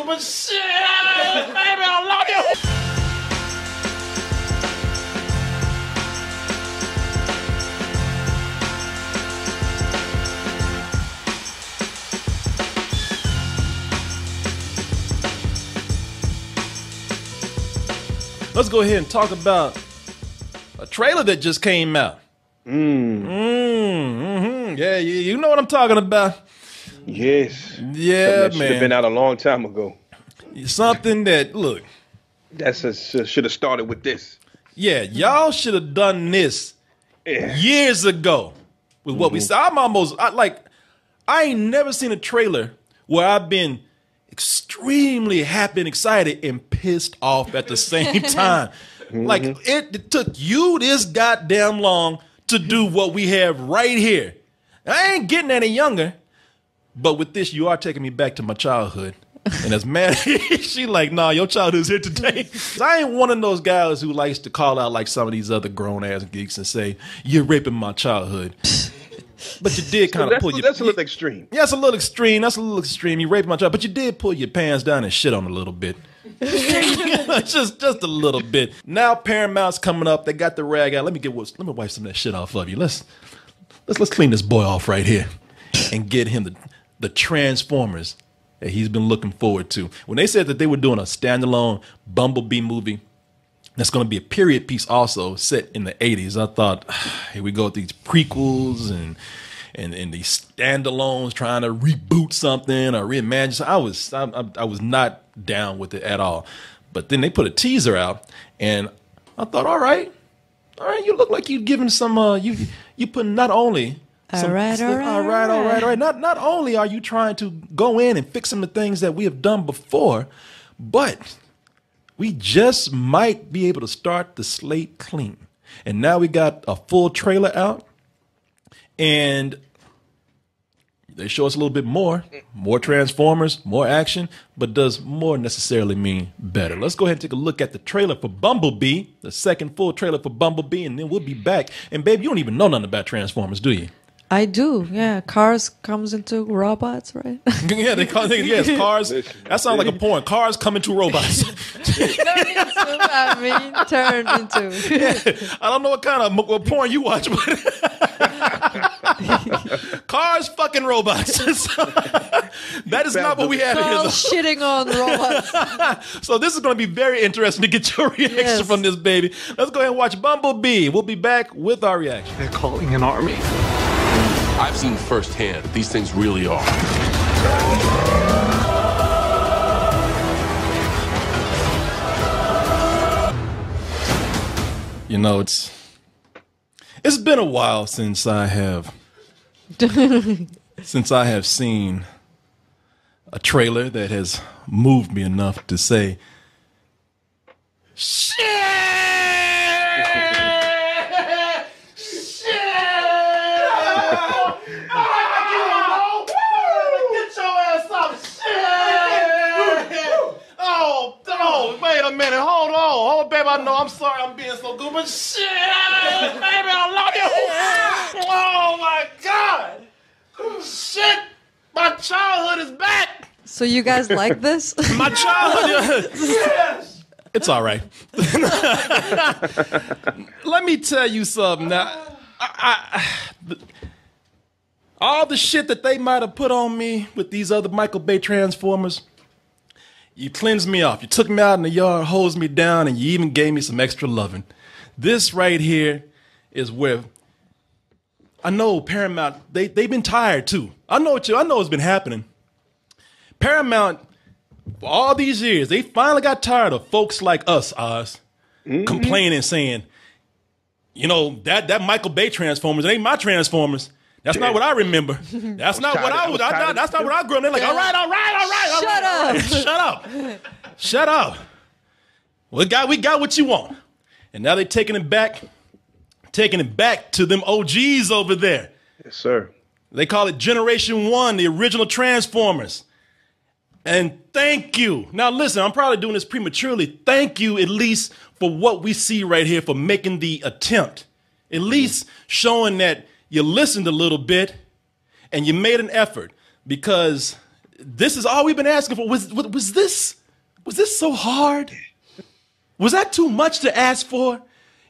but shit, baby, I love you. Let's go ahead and talk about a trailer that just came out. Yeah, you know what I'm talking about. Yes. Yeah, man. Should have been out a long time ago. Something that, look. That should have started with this. Yeah, y'all should have done this years ago with what we saw. I ain't never seen a trailer where I've been extremely happy and excited and pissed off at the same time. Like, it took you this goddamn long to do what we have right here. I ain't getting any younger, but with this, you are taking me back to my childhood. And as mad she like, nah, your childhood's here today. I ain't one of those guys who likes to call out like some of these other grown-ass geeks and say, you're raping my childhood. But you did kind of pull your... That's a little extreme. Yeah, that's a little extreme. That's a little extreme. You raped my child, but you did pull your pants down and shit on a little bit. just a little bit. Now Paramount's coming up. They got the rag out. Let me wipe some of that shit off of you. Let's clean this boy off right here and get him the Transformers that he's been looking forward to. When they said that they were doing a standalone Bumblebee movie that's going to be a period piece also set in the 80s, I thought, here we go with these prequels and these standalones trying to reboot something or reimagine. So I was not down with it at all. But then they put a teaser out, and I thought, all right, you look like you're giving some you put not only all right. Not only are you trying to go in and fix some of the things that we have done before, but we just might be able to start the slate clean. And now we got a full trailer out, and they show us a little bit more Transformers, more action, but does more necessarily mean better? Let's go ahead and take a look at the trailer for Bumblebee, the second full trailer for Bumblebee, and then we'll be back. And babe, you don't even know nothing about Transformers, do you? I do, yeah. Cars comes into robots, right? Yeah, yes, cars. That sounds like a porn. Cars come into robots. Turned into. Yeah, I don't know what kind of porn you watch, but cars fucking robots. That is not what we have here. Shitting on robots. So this is going to be very interesting to get your reaction from this baby. Let's go ahead and watch Bumblebee. We'll be back with our reaction. They're calling an army. I've seen firsthand what these things really are. You know, it's been a while since I have seen a trailer that has moved me enough to say, shit! Wait a minute, hold on, baby. I know I'm sorry I'm being so good, but shit, baby, I love you. Oh my God, shit, my childhood is back. So you guys like this? My childhood, yes. It's all right. Let me tell you something now. All the shit that they might have put on me with these other Michael Bay Transformers, you cleansed me off. You took me out in the yard, hosed me down, and you even gave me some extra loving. This right here is where I know Paramount, they've been tired too. I know it's been happening. Paramount, for all these years, they finally got tired of folks like us, Oz, complaining, saying, you know, that Michael Bay Transformers, it ain't my Transformers. That's not what I remember. That's not what I was. That's not what I grew up. They're like, all right. Shut up. We got what you want. And now they're taking it back to them OGs over there. Yes, sir. They call it Generation 1, the original Transformers. And thank you. Now listen, I'm probably doing this prematurely. Thank you at least for what we see right here, for making the attempt. At least showing that you listened a little bit and you made an effort, because this is all we've been asking for. Was this so hard? Was that too much to ask for?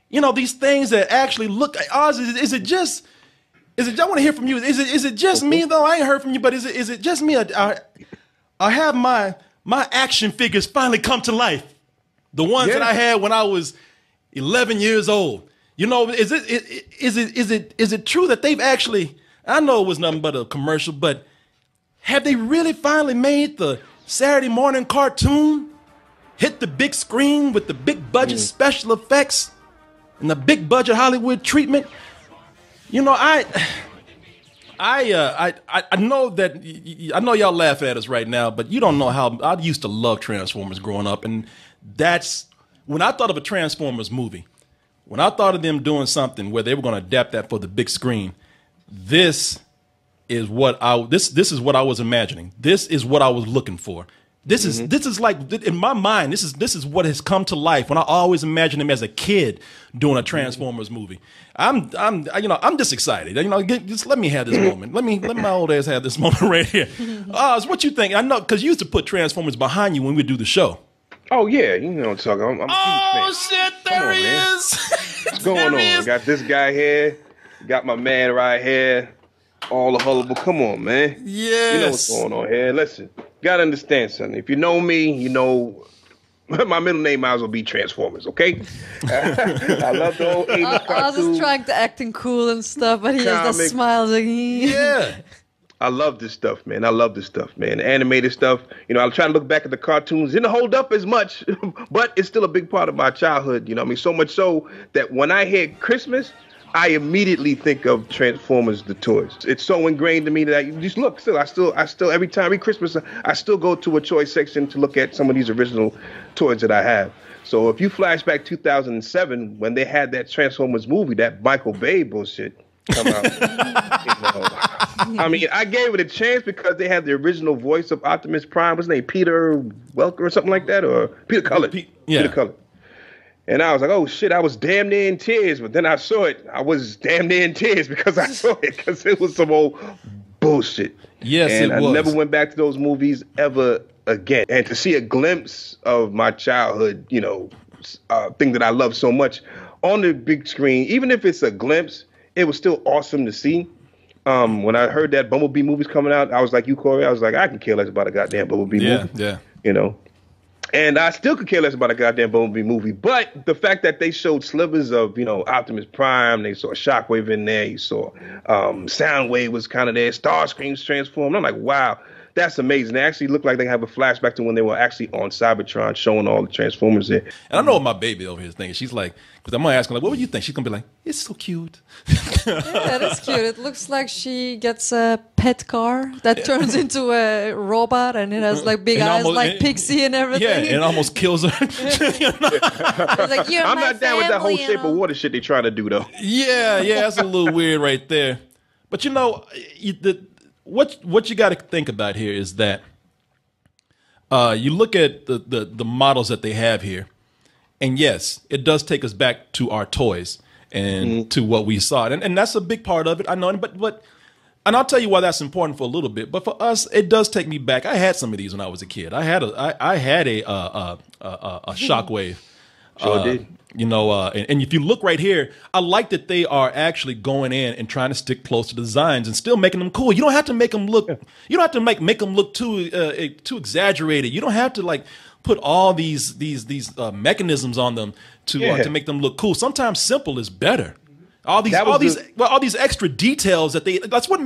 You know, these things that actually look like ours. Is it just? I want to hear from you. Is it just me though? I ain't heard from you, but is it just me? I have my action figures finally come to life. The ones that I had when I was 11 years old. You know, is it true that they've actually? I know it was nothing but a commercial, but have they really finally made the Saturday morning cartoon hit the big screen with the big budget special effects and the big budget Hollywood treatment? You know, I know that I know y'all laugh at us right now, but you don't know how I used to love Transformers growing up, and that's when I thought of a Transformers movie. When I thought of them doing something where they were going to adapt that for the big screen, this is what I was imagining. This is what I was looking for. This is like, in my mind, this is what has come to life when I always imagined him as a kid doing a Transformers movie. I'm just excited. You know, just let me have this moment. Let my old ass have this moment right here. It's what you think. I know, because you used to put Transformers behind you when we would do the show. Oh yeah, you know what I'm talking. I'm a huge fan. Shit, there he is. What's going on? I got this guy here. Got my man right here. All the hullabaloo. Come on, man. Yes. You know what's going on here. Listen, gotta understand something. If you know me, you know my middle name might as well be Transformers, okay? I love the old 80s cartoon. I was just trying to acting cool and stuff, but he has that smile. Like, Yeah. I love this stuff, man. I love this stuff, man. The animated stuff. You know, I try to look back at the cartoons. Didn't hold up as much, but it's still a big part of my childhood. You know what I mean? So much so that when I hear Christmas, I immediately think of Transformers, the toys. It's so ingrained to me that you just look. I still every Christmas, I still go to a toy section to look at some of these original toys that I have. So if you flash back 2007 when they had that Transformers movie, that Michael Bay bullshit come out. I mean, I gave it a chance because they had the original voice of Optimus Prime. What's his name? Peter Welker or something like that, or Peter Cullen. Peter Cullen. And I was like, oh shit, I was damn near in tears. But then I saw it. I was damn near in tears because I saw it, because it was some old bullshit. Yes, and it was. I never went back to those movies ever again. And to see a glimpse of my childhood, you know, thing that I love so much on the big screen, even if it's a glimpse, it was still awesome to see. When I heard that Bumblebee movie's coming out, I was like you, Corey. I was like, I can care less about a goddamn Bumblebee movie. Yeah. You know? And I still could care less about a goddamn Bumblebee movie. But the fact that they showed slivers of, you know, Optimus Prime, they saw Shockwave in there, you saw Soundwave was kind of there, Starscream's transformed. I'm like, wow, that's amazing. They actually look like they have a flashback to when they were actually on Cybertron showing all the Transformers there. And I know what my baby over here is thinking. She's like, because I'm going to ask her, like, what would you think? She's going to be like, it's so cute. yeah, that's cute. It looks like she gets a pet car that turns into a robot, and it has like big eyes like Pixie and everything. Yeah, and it almost kills her. You know? Like, I'm not down with that whole Shape of Water shit they trying to do, though. Yeah, that's a little weird right there. But you know, what you got to think about here is that you look at the models that they have here, and yes, it does take us back to our toys and to what we saw, and that's a big part of it. I know, but and I'll tell you why that's important for a little bit. But for us, it does take me back. I had some of these when I was a kid. I had a Shockwave. Sure did. You know, and if you look right here, I like that they are actually going in and trying to stick close to the designs and still making them cool. You don't have to make them look. You don't have to make them look too exaggerated. You don't have to like put all these mechanisms on them to make them look cool. Sometimes simple is better. All these extra details that that's what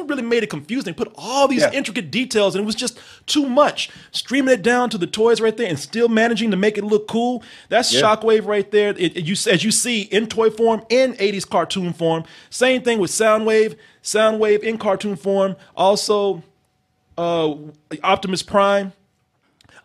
really made it confusing. They put all these intricate details, and it was just too much. Streaming it down to the toys right there, and still managing to make it look cool. That's Shockwave right there. As you see in toy form, in 80s cartoon form. Same thing with Soundwave. Soundwave in cartoon form. Also, Optimus Prime.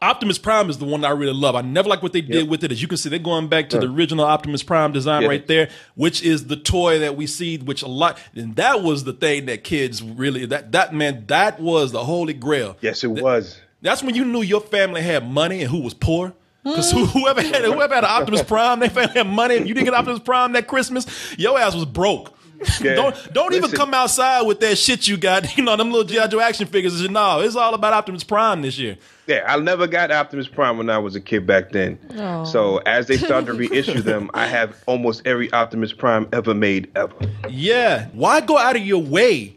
Optimus Prime is the one that I really love. I never like what they did with it. As you can see, they're going back to the original Optimus Prime design right there, which is the toy that we see, which and that was the thing that kids really, that was the holy grail. Yes, it was. That's when you knew your family had money and who was poor. Because whoever had an Optimus Prime, their family had money, and you didn't get Optimus Prime that Christmas, your ass was broke. Yeah. Don't even come outside with that shit you got. You know, them little G.I. Joe action figures. No, it's all about Optimus Prime this year. Yeah, I never got Optimus Prime when I was a kid back then. Oh. So as they started to reissue them, I have almost every Optimus Prime ever made ever. Yeah. Why go out of your way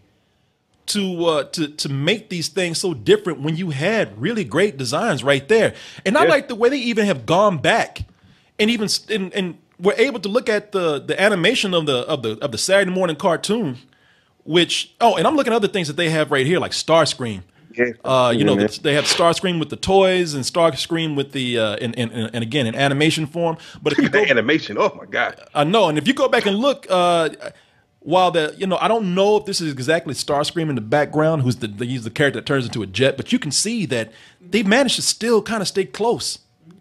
to make these things so different when you had really great designs right there? And I like the way they even have gone back and even and we're able to look at the animation of the Saturday morning cartoon, which and I'm looking at other things that they have right here, like Starscream. Yeah. You know, they have Starscream with the toys and Starscream with the and again in animation form. But if you go, animation, oh my god, I know. And if you go back and look, while I don't know if this is exactly Starscream in the background, he's the character that turns into a jet, but you can see that they managed to still kind of stay close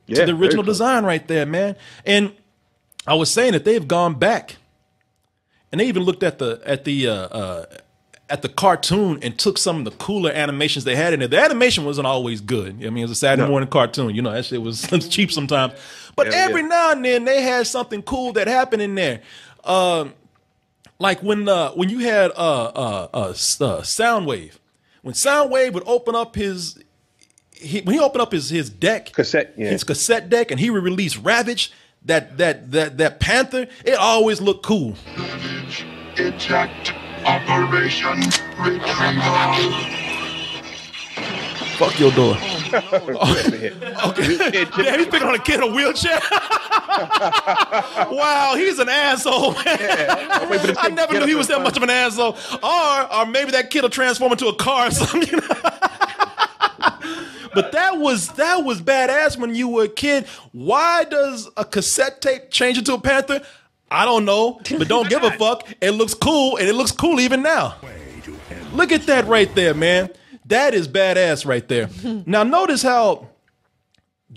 to the original design right there, man. And I was saying that they've gone back, and they even looked at the cartoon and took some of the cooler animations they had in it. The animation wasn't always good. I mean, it was a Saturday morning cartoon. You know, that shit was cheap sometimes. But every now and then they had something cool that happened in there. Like when you had Soundwave. When Soundwave would open up his deck, his cassette deck, and he would release Ravage, that Panther, it always looked cool. Eject. Operation Retrieval. Fuck your door. Okay. Damn, he's picking on a kid in a wheelchair. Wow, he's an asshole, man. Yeah. I never knew he was that much of an asshole. Or maybe that kid will transform into a car or something. You know? But that was badass when you were a kid. Why does a cassette tape change into a Panther? I don't know, but don't give a fuck. It looks cool, and it looks cool even now. Look at that right there, man. That is badass right there. Now, notice how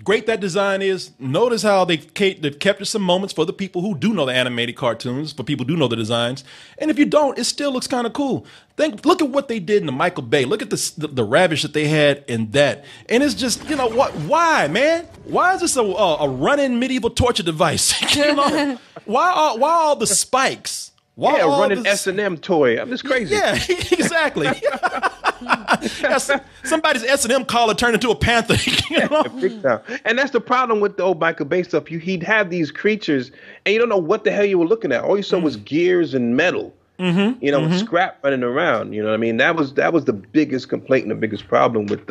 great that design is. Notice how they've captured some moments for the people who do know the animated cartoons, for people who do know the designs. And if you don't, it still looks kind of cool. Look at what they did in the Michael Bay. Look at the Ravage that they had in that. And it's just, you know, why, man? Why is this a running medieval torture device? You know? Why all the spikes? Why all running S&M toy. I'm just crazy. Yeah, exactly. Somebody's S&M collar turned into a panther. You know? Big time. And that's the problem with the old Michael Bay stuff. He'd have these creatures, and you don't know what the hell you were looking at. All you saw was gears and metal. You know, scrap running around. You know what I mean? That was the biggest complaint and the biggest problem with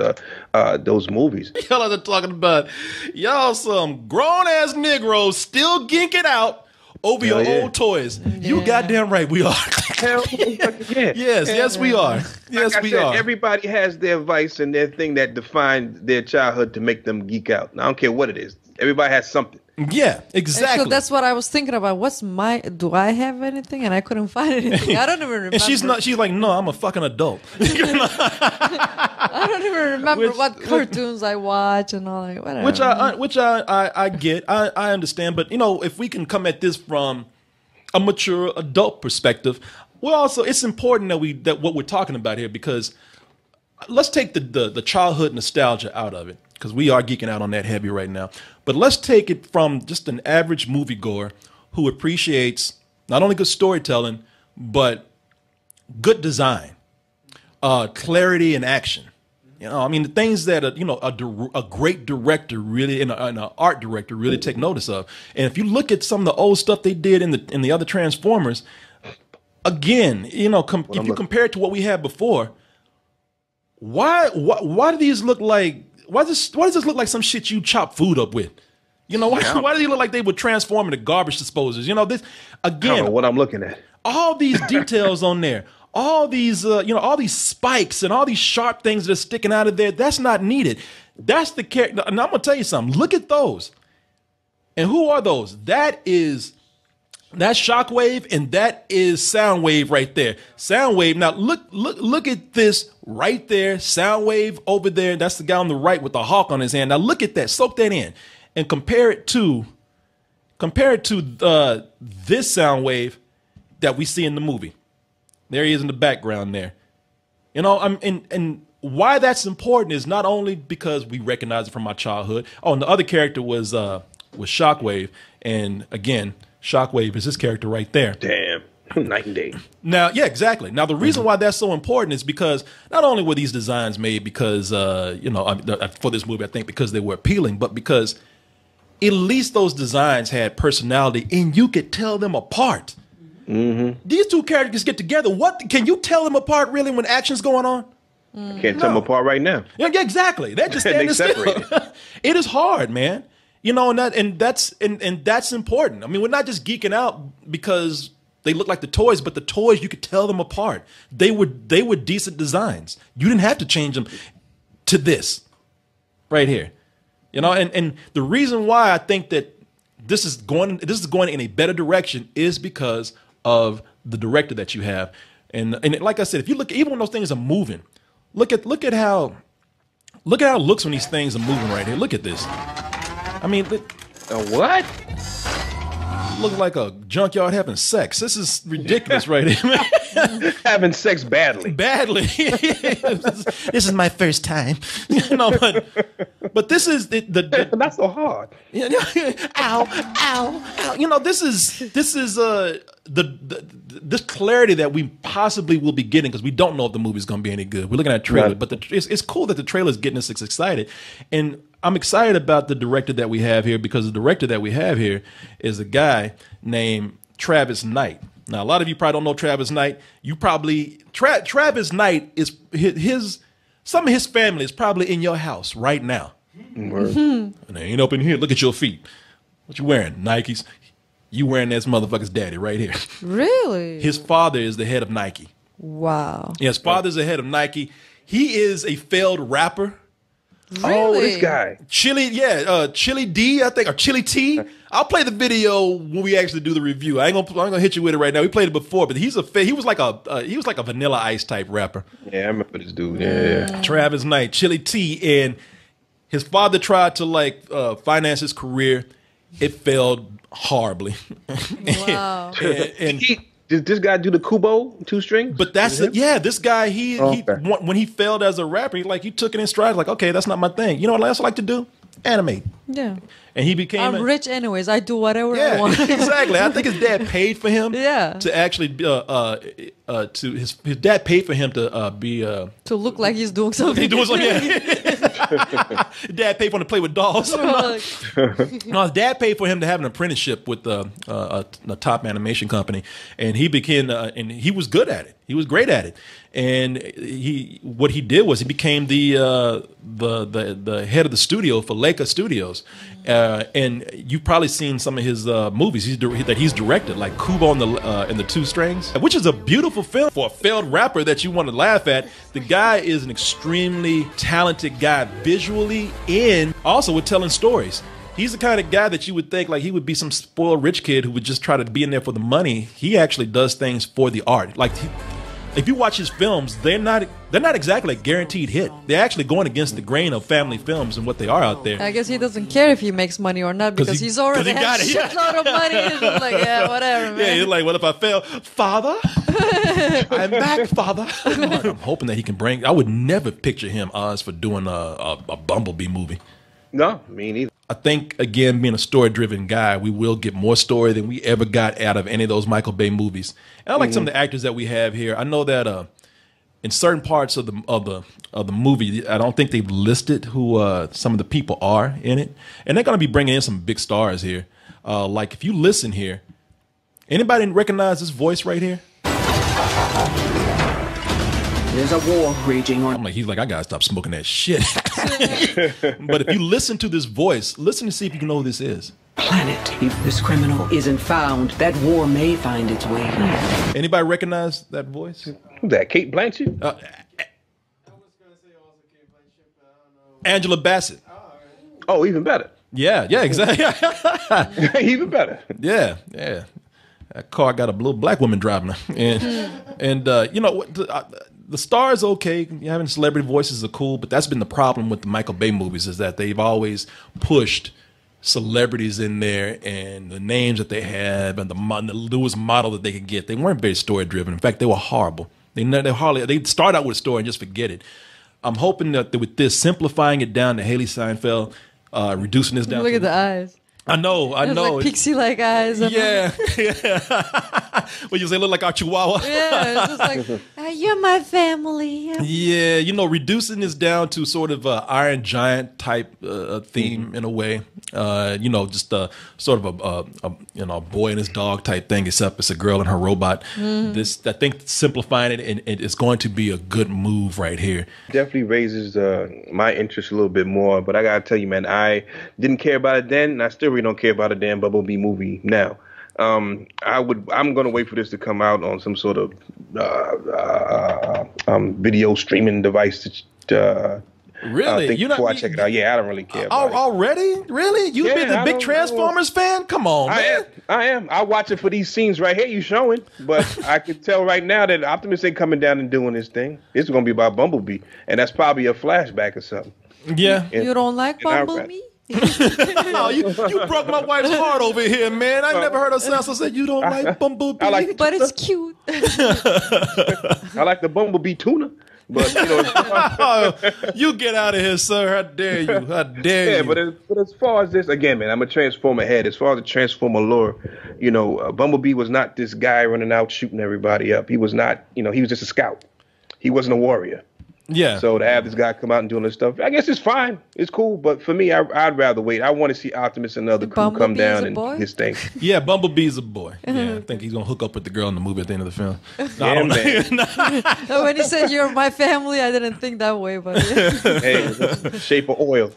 those movies. Y'all are talking about y'all some grown ass Negroes still ginking out over your old toys. You goddamn right we are. Hell, yeah. Yes, we are. Yes, we are. Everybody has their vice and their thing that defined their childhood to make them geek out. And I don't care what it is. Everybody has something. Yeah, exactly. So that's what I was thinking about. Do I have anything? And I couldn't find anything. I don't even remember. And she's like, no, I'm a fucking adult. I don't even remember what cartoons I watch and all that. Whatever. Which I get. I understand. But, you know, if we can come at this from a mature adult perspective, it's important that what we're talking about here, because let's take the childhood nostalgia out of it, because we are geeking out on that heavy right now. But let's take it from just an average moviegoer who appreciates not only good storytelling, but good design, clarity and action. You know, I mean, the things that a great director really and an art director really take notice of. And if you look at some of the old stuff they did in the other Transformers, again, you know, if you compare it to what we had before, why do these look like? Why does this look like some shit you chop food up with? You know, why do they look like they would transform into garbage disposers? You know, this again. I don't know what I'm looking at. All these details on there, all these all these spikes and all these sharp things that are sticking out of there. That's not needed. That's the character. And I'm gonna tell you something. Look at those. And who are those? That's Shockwave and that is Soundwave right there. Soundwave. Now look at this right there. Soundwave over there. That's the guy on the right with the hawk on his hand. Now look at that. Soak that in and compare it to this Soundwave that we see in the movie. There he is in the background there. You know, and why that's important is not only because we recognize it from our childhood. Oh, and the other character was Shockwave, and again, Shockwave is his character right there. Damn. Night and day. Now, yeah, exactly. Now, the reason why that's so important is because not only were these designs made because, for this movie, I think because they were appealing, but because at least those designs had personality and you could tell them apart. These two characters get together. What can you tell them apart really when action's going on? I can't tell them apart right now. Yeah, exactly. They're just standing still. It is hard, man. And that's important. I mean, we're not just geeking out because they look like the toys, but the toys, you could tell them apart. They were decent designs. You didn't have to change them to this right here. And the reason why I think that this is going in a better direction is because of the director that you have. And like I said, if you look, even when those things are moving, look at how it looks when these things are moving right here. Look at this. I mean, what? Look like a junkyard having sex. This is ridiculous right here, man. Having sex badly. Badly. This is my first time. But this is the Not so hard. Ow. This is this clarity that we possibly will be getting because we don't know if the movie's going to be any good. We're looking at a trailer, Right. but it's cool that the trailer's getting us excited. And I'm excited about the director that we have here because the director that we have here is a guy named Travis Knight. Now, a lot of you probably don't know Travis Knight. Travis Knight is some of his family is probably in your house right now. And they ain't up in here. Look at your feet. What you wearing? Nikes. You wearing this motherfucker's daddy right here. Really? His father is the head of Nike. Wow. Yeah, his father's the head of Nike. He is a failed rapper. Really? Oh, this guy. Chili D, I think, or Chili T. I'll play the video when we actually do the review. I ain't gonna hit you with it right now. We played it before, but he was like a Vanilla Ice type rapper. Yeah, I remember this dude. Yeah. Travis Knight, Chili T, and his father tried to finance his career. It failed horribly. Wow. and Did this guy do the Kubo 2 strings? But that's this guy. When he failed as a rapper, he took it in stride. Like, okay, that's not my thing. You know what else I like to do? Animate. Yeah. And he became. I'm rich anyways. I do whatever I want. Exactly. I think his dad paid for him. Yeah. To actually his dad paid for him to be to look like he's doing something. He doing something. Yeah. Dad paid for him to play with dolls. No, his dad paid for him to have an apprenticeship with a top animation company, and he became and he was good at it. He was great at it, and what he did was he became the head of the studio for Leica Studios, and you've probably seen some of his movies that he's directed, like Kubo and the 2 Strings, which is a beautiful film for a failed rapper that you want to laugh at. The guy is an extremely talented guy visually, and also with telling stories. He's the kind of guy that you would think he would be some spoiled rich kid who would just try to be in there for the money. He actually does things for the art. If you watch his films, they're not exactly a guaranteed hit. They're actually going against the grain of family films and what they are out there. I guess he doesn't care if he makes money or not because he's already got a shitload of money. He's just like, yeah, whatever, man. Yeah, he's like, what if I fail? Father? I'm back, Father. I'm hoping that he can bring. I would never picture him, Oz, for doing a Bumblebee movie. No, me neither. I think, again, being a story-driven guy, we will get more story than we ever got out of any of those Michael Bay movies. And I like some of the actors that we have here. I know that in certain parts of the movie, I don't think they've listed who some of the people are in it, and they're going to be bringing in some big stars here. Like if you listen here, anybody recognize this voice right here? There's a war raging on. He's like, I gotta stop smoking that shit. But if you listen to this voice, listen to see if you can know who this is. Planet. If this criminal isn't found, that war may find its way here. Anybody recognize that voice? Who's that? Kate Blanchett? Angela Bassett. Oh, even better. Yeah, exactly. Even better. Yeah. That car got a little black woman driving her, and you know what? The star is okay. Having celebrity voices are cool, but that's been the problem with the Michael Bay movies is that they've always pushed celebrities in there and the names that they have and the newest model that they could get. They weren't very story driven. In fact, they were horrible. They start out with a story and just forget it. I'm hoping that with this, simplifying it down to Haley Seinfeld, reducing this down. Look at the eyes. I know. Like pixie-like eyes. Yeah. What you say, look like our Chihuahua? Yeah, it's just like, you're my family. Yeah, you know, reducing this down to sort of a Iron Giant type theme in a way. You know, just sort of a boy and his dog type thing, except it's a girl and her robot. This, I think, simplifying it, and it's going to be a good move right here. Definitely raises my interest a little bit more. But I gotta tell you, man, I didn't care about it then, and I still really don't care about a damn Bumblebee movie now. I'm gonna wait for this to come out on some sort of video streaming device to Really? before I check it out. Yeah, I don't really care about it. Already? Really? You've been a big Transformers fan? Come on, man. I am. I watch it for these scenes right here you showing, but I can tell right now that Optimus ain't coming down and doing this thing. It's gonna be about Bumblebee, and that's probably a flashback or something. Yeah. You don't like Bumblebee? Oh, you broke my wife's heart over here, man. I never heard her sound so said you don't like Bumblebee. But it's cute. I like the Bumblebee tuna. But you know, you get out of here, sir. How dare you? How dare you? But as far as this, again, man, I'm a Transformer head. As far as the Transformer lore, you know, Bumblebee was not this guy running out shooting everybody up. He was not, you know, he was just a scout. He wasn't a warrior. Yeah. So to have this guy come out and doing this stuff, I guess it's fine. It's cool. But for me, I'd rather wait. I want to see Optimus and the other crew come down and do his thing. Yeah, Bumblebee's a boy. Yeah, I think he's going to hook up with the girl in the movie at the end of the film. Yeah, man. When he said you're my family, I didn't think that way. But yeah. Hey, shape of oil.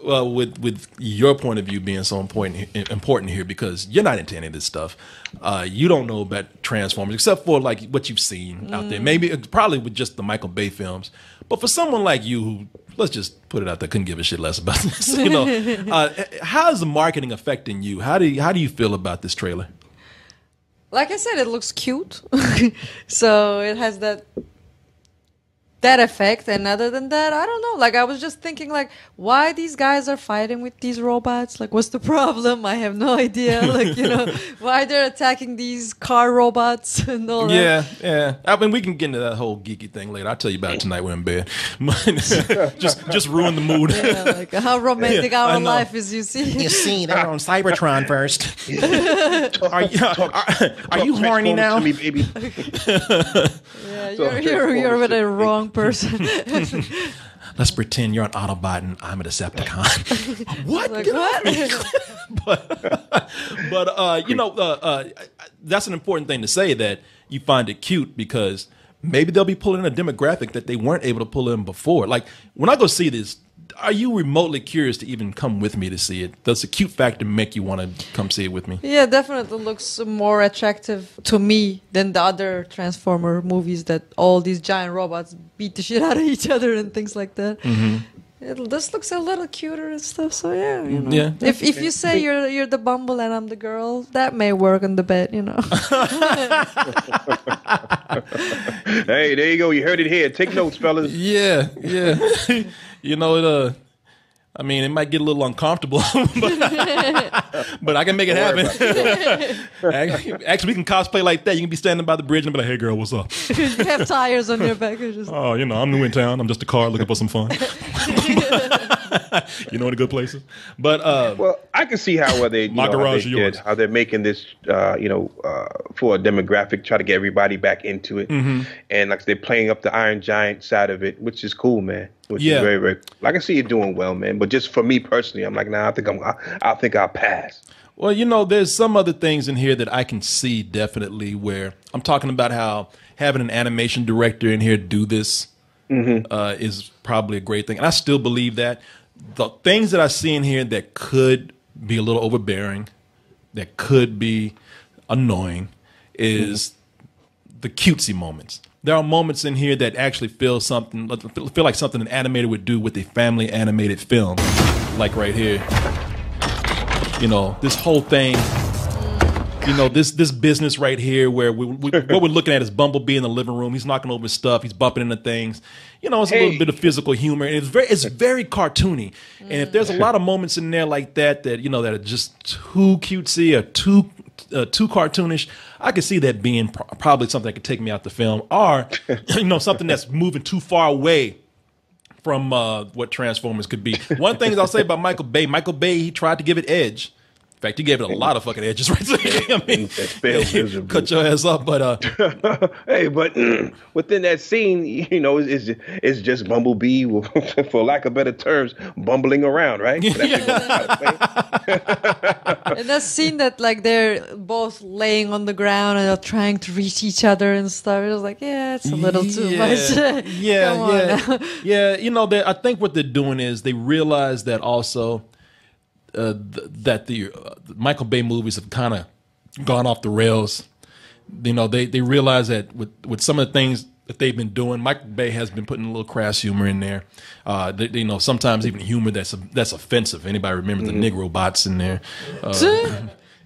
Well, with your point of view being so important here, because you're not into any of this stuff, you don't know about Transformers except for like what you've seen out there. Maybe probably with just the Michael Bay films. But for someone like you, who, let's just put it out there, couldn't give a shit less about this. You know, how is the marketing affecting you? How do you feel about this trailer? Like I said, it looks cute, so it has that effect. And other than that, I don't know. Like, I was just thinking, like, why these guys are fighting with these robots? Like, what's the problem? I have no idea. Like, you know, why they're attacking these car robots and all that. Yeah. I mean, we can get into that whole geeky thing later. I'll tell you about it tonight when I'm in bed. just ruin the mood. Yeah, like how romantic our life is, you see. You see, they're on Cybertron first. Are you horny now? To me, baby. Yeah, you're with the wrong person. Let's pretend you're an Autobot and I'm a Decepticon. What? Like, what? but you know, that's an important thing to say, that you find it cute because maybe they'll be pulling in a demographic that they weren't able to pull in before. Like, when I go see this, are you remotely curious to even come with me to see it? Does the cute factor make you want to come see it with me? Yeah, definitely looks more attractive to me than the other Transformer movies that all these giant robots beat the shit out of each other and things like that. This looks a little cuter and stuff. So yeah, you know. Yeah. If you say you're the Bumble and I'm the girl, that may work on the bet, you know. Hey, there you go. You heard it here. Take notes, fellas. Yeah. You know, I mean, it might get a little uncomfortable, but I can make it happen. Actually, we can cosplay like that. You can be standing by the bridge and be like, "Hey, girl, what's up?" You have tires on your back. Oh, you know, I'm new in town. I'm just a car looking for some fun. You know, any good places. But well, I can see how how they're making this, for a demographic, try to get everybody back into it, and like they're playing up the Iron Giant side of it, which is cool, man. Which is very, very. I can see it doing well, man. But just for me personally, I'm like, nah, I think I'll pass. Well, you know, there's some other things in here that I can see definitely where I'm talking about how having an animation director in here do this is probably a great thing. And I still believe that. The things that I see in here that could be a little overbearing, that could be annoying, is the cutesy moments. There are moments in here that actually feel like something an animator would do with a family animated film, like right here. You know, this whole thing. You know, this business right here where what we're looking at is Bumblebee in the living room. He's knocking over stuff. He's bumping into things. You know, it's a little bit of physical humor. And it's very cartoony. And if there's a lot of moments in there like that that are just too cutesy or too cartoonish, I could see that being probably something that could take me out the film, or something that's moving too far away from what Transformers could be. One thing I'll say about Michael Bay, he tried to give it edge fact, he gave it a lot of fucking edges right there. I mean, That failed miserably. cut your ass up, but Hey, but within that scene, you know, it's just Bumblebee, for lack of better terms, bumbling around, right? And that scene that like they're both laying on the ground and they're trying to reach each other and stuff. It was like, yeah, it's a little too much. Yeah, Come on yeah, now. yeah. You know, I think what they're doing is they realize that also that the Michael Bay movies have kind of gone off the rails. You know, they realize that with some of the things that they've been doing, Michael Bay has been putting a little crass humor in there. You know, sometimes even humor that's offensive. Anybody remember the Negro bots in there?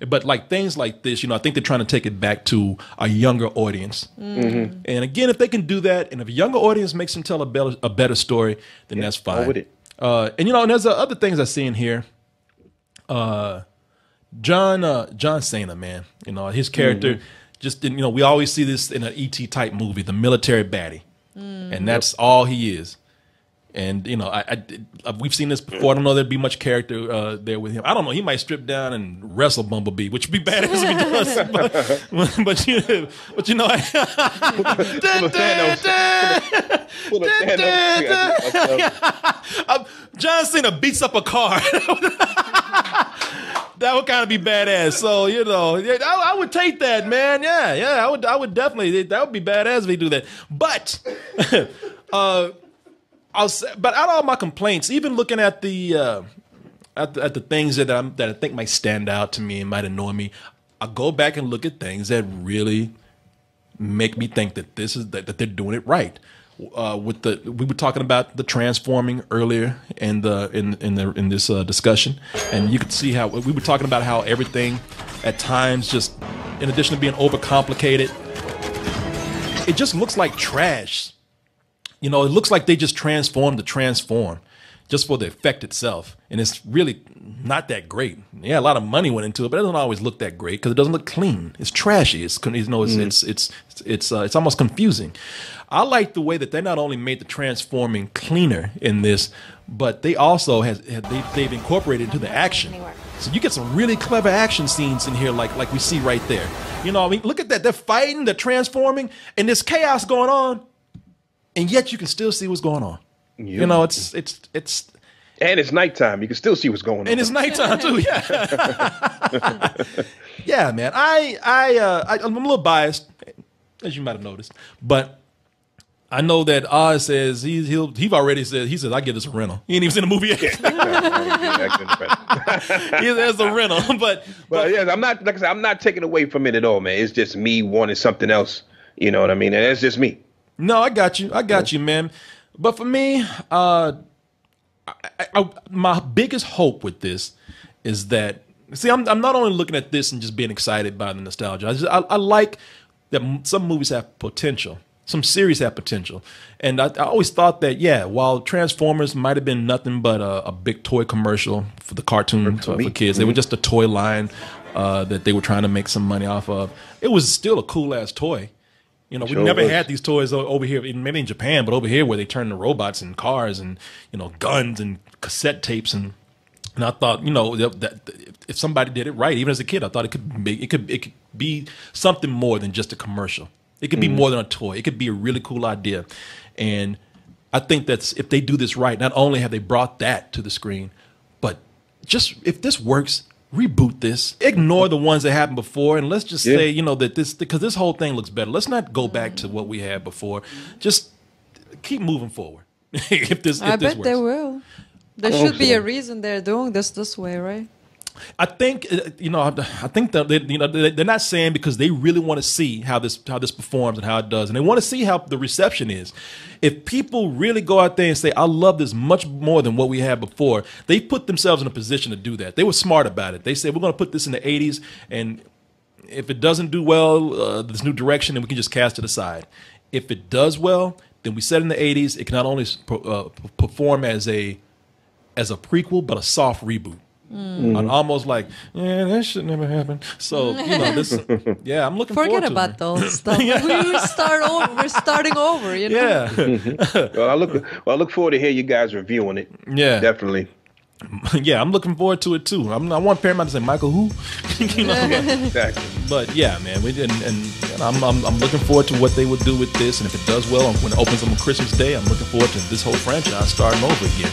But like things like this, you know, I think they're trying to take it back to a younger audience. And again, if they can do that, and if a younger audience makes them tell a better story, then that's fine. With it. And you know, and there's other things I see in here. John Cena, man, you know, his character just didn't, you know, we always see this in an E.T. type movie, the military baddie, and that's all he is. And you know, we've seen this before. I don't know there'd be much character there with him. I don't know. He might strip down and wrestle Bumblebee, which would be badass if he does. But you know, John Cena beats up a car. That would kind of be badass. So you know, I would take that, man. Yeah, I would definitely. That would be badass if he do that. But. I'll say, but out of all my complaints, even looking at the things that I think might stand out to me and might annoy me, I go back and look at things that really make me think that that they're doing it right. We were talking about the transforming earlier in this discussion, and you could see how we were talking about how everything at times just, in addition to being overcomplicated, it just looks like trash. You know, it looks like they just transform to transform just for the effect itself. And it's really not that great. Yeah, a lot of money went into it, but it doesn't always look that great because it doesn't look clean. It's trashy. It's almost confusing. I like the way that they not only made the transforming cleaner in this, but they also they've incorporated into the action. So you get some really clever action scenes in here like we see right there. You know, I mean, look at that. They're fighting, they're transforming, and there's chaos going on. And yet you can still see what's going on. You know, it's and it's nighttime. You can still see what's going on. And it's nighttime too. Yeah. Yeah, man. I'm a little biased, as you might have noticed, but I know that Oz says he already said I give this a rental. He ain't even seen the movie yet. He has a rental, but yeah, I'm not, like I said, I'm not taking away from it at all, man. It's just me wanting something else. You know what I mean? And it's just me. No, I got you, man. But for me, my biggest hope with this is that, see, I'm not only looking at this and just being excited by the nostalgia. I like that some movies have potential. Some series have potential. And I always thought that, yeah, while Transformers might have been nothing but a big toy commercial for the cartoon for kids, they were just a toy line that they were trying to make some money off of. It was still a cool-ass toy. You know, we never had these toys over here, maybe in Japan, but over here where they turn the robots and cars and, you know, guns and cassette tapes. And I thought, you know, that if somebody did it right, even as a kid, I thought it could be something more than just a commercial. It could be more than a toy. It could be a really cool idea. And I think that's, if they do this right, not only have they brought that to the screen, but just if this works, reboot this, ignore the ones that happened before, and let's just say, you know, that because this whole thing looks better. Let's not go back to what we had before. Just keep moving forward. if this bet works. they will. There should be a reason they're doing this way, right? I think that they're not saying because they really want to see how this performs and how it does, and they want to see how the reception is. If people really go out there and say, "I love this much more than what we had before," they put themselves in a position to do that. They were smart about it. They said, "We're going to put this in the '80s, and if it doesn't do well, this new direction, then we can just cast it aside. If it does well, then we said in the '80s, it can not only perform as a prequel, but a soft reboot." I'm almost like, yeah, that should never happen. So, you know, this, yeah, I'm looking forward to it. Forget about those stuff. We're starting over, you know? Yeah. Well, I look forward to hear you guys reviewing it. Yeah. Definitely. Yeah, I'm looking forward to it too. I want Paramount to say Michael who, Exactly. But yeah, man, I'm looking forward to what they would do with this, and if it does well, when it opens up on Christmas Day, I'm looking forward to this whole franchise starting over again.